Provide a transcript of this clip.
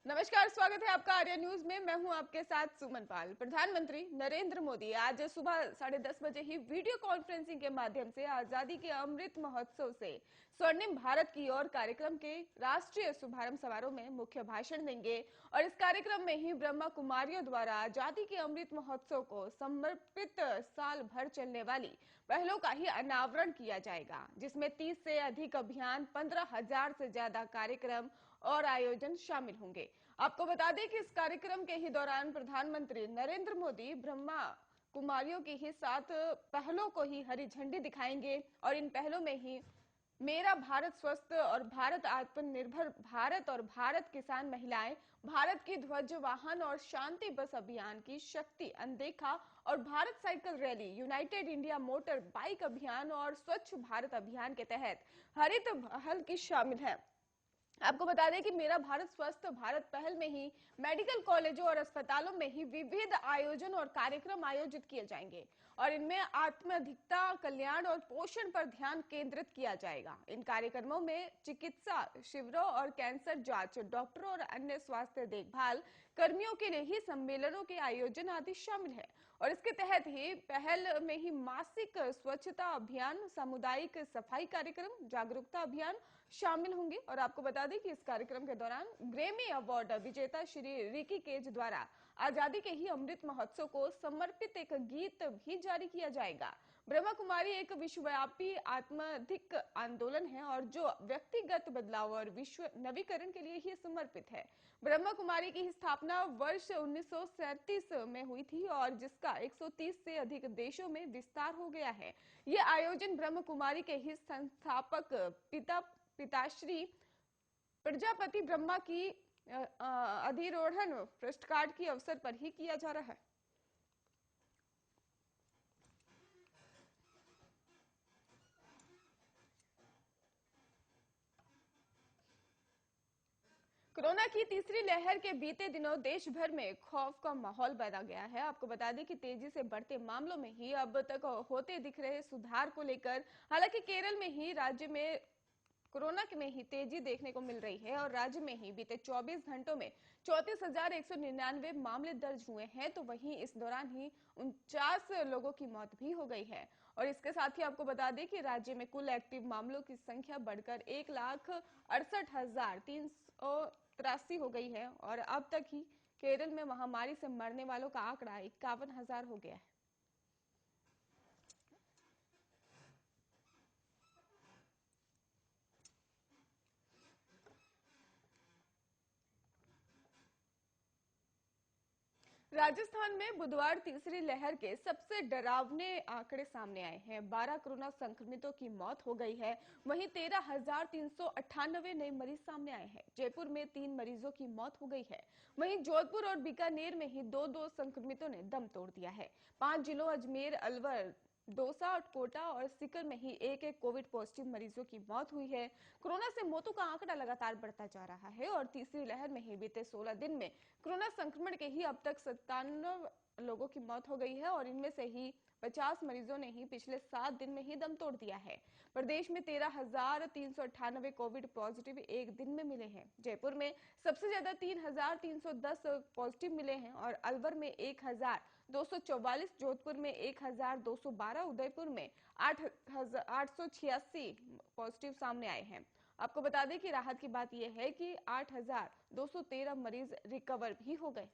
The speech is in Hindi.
नमस्कार, स्वागत है आपका आर्या न्यूज में। मैं हूं आपके साथ सुमन पाल। प्रधानमंत्री नरेंद्र मोदी आज सुबह 10:30 बजे ही वीडियो कॉन्फ्रेंसिंग के माध्यम से आजादी के अमृत महोत्सव से स्वर्णिम भारत की ओर कार्यक्रम के राष्ट्रीय शुभारंभ समारोह में मुख्य भाषण देंगे और इस कार्यक्रम में ही ब्रह्मा कुमारियों द्वारा आजादी के अमृत महोत्सव को समर्पित साल भर चलने वाली पहलों का ही अनावरण किया जाएगा, जिसमें 30 से अधिक अभियान, 15,000 से ज्यादा कार्यक्रम और आयोजन शामिल होंगे। आपको बता दें कि इस कार्यक्रम के ही दौरान प्रधानमंत्री नरेंद्र मोदी ब्रह्मा कुमारियों की ही 7 पहलों को ही हरी झंडी दिखाएंगे और इन पहलों में ही मेरा भारत स्वस्थ और भारत आत्मनिर्भर भारत और भारत किसान महिलाएं, भारत की ध्वज वाहन और शांति बस अभियान की शक्ति अनदेखा और Bharat cycle rally, United India motor bike अभियान और स्वच्छ भारत अभियान के तहत हरित पहल की शामिल है। आपको बता दें कि मेरा भारत स्वस्थ भारत पहल में ही मेडिकल कॉलेजों और अस्पतालों में ही विविध आयोजन और कार्यक्रम आयोजित किए जाएंगे और इनमें आत्माधिकता, कल्याण और पोषण पर ध्यान केंद्रित किया जाएगा। इन कार्यक्रमों में चिकित्सा शिविरों और कैंसर जांच, डॉक्टरों और अन्य स्वास्थ्य देखभाल कर्मियों के लिए ही सम्मेलनों के आयोजन आदि शामिल है और इसके तहत ही पहल में ही मासिक स्वच्छता अभियान, सामुदायिक सफाई कार्यक्रम, जागरूकता अभियान शामिल होंगे। और आपको बता दें कि इस कार्यक्रम के दौरान ग्रैमी अवार्ड विजेता श्री रिकी केज द्वारा आजादी के ही अमृत महोत्सव को समर्पित एक गीत भी जारी किया जाएगा। ब्रह्मा कुमारी एक विश्वव्यापी आत्माधिक आंदोलन है और जो व्यक्तिगत बदलाव और विश्व नवीकरण के लिए ही समर्पित है। ब्रह्मा कुमारी की स्थापना वर्ष 1937 में हुई थी और जिसका 130 से अधिक देशों में विस्तार हो गया है। ये आयोजन ब्रह्म कुमारी के ही संस्थापक पिताश्री प्रजापति ब्रह्मा की अधिरोहण पृष्ठकाट की अवसर पर ही किया जा रहा है। कोरोना की तीसरी लहर के बीते दिनों देश भर में खौफ का माहौल बना गया है। आपको बता दें कि तेजी से बढ़ते मामलों में ही अब तक होते दिख रहे सुधार को लेकर, हालांकि केरल में ही राज्य में कोरोना में ही तेजी देखने को मिल रही है और राज्य में ही बीते 24 घंटों में 34,199 मामले दर्ज हुए हैं, तो वहीं इस दौरान ही 49 लोगों की मौत भी हो गई है। और इसके साथ ही आपको बता दें कि राज्य में कुल एक्टिव मामलों की संख्या बढ़कर 1,68,383 हो गई है और अब तक ही केरल में महामारी से मरने वालों का आंकड़ा 51,000 हो गया है। राजस्थान में बुधवार तीसरी लहर के सबसे डरावने आंकड़े सामने आए हैं। 12 कोरोना संक्रमितों की मौत हो गई है। वहीं 13,398 नए मरीज सामने आए हैं। जयपुर में 3 मरीजों की मौत हो गई है। वहीं जोधपुर और बीकानेर में ही 2-2 संक्रमितों ने दम तोड़ दिया है। 5 जिलों अजमेर, अलवर, दौसा, कोटा और सीकर में ही एक कोविड पॉजिटिव मरीजों की मौत हुई है। कोरोना से मौतों का आंकड़ा लगातार बढ़ता जा रहा है और तीसरी लहर में ही बीते 16 दिन में कोरोना संक्रमण के ही अब तक 97 लोगों की मौत हो गई है और इनमें से ही 50 मरीजों ने ही पिछले 7 दिन में ही दम तोड़ दिया है। प्रदेश में 13,398 कोविड पॉजिटिव एक दिन में मिले हैं। जयपुर में सबसे ज्यादा 3,310 पॉजिटिव मिले हैं और अलवर में 1,244, जोधपुर में 1,212, उदयपुर में 886 पॉजिटिव सामने आए हैं। आपको बता दें कि राहत की बात यह है कि 8,213 मरीज रिकवर भी हो गए।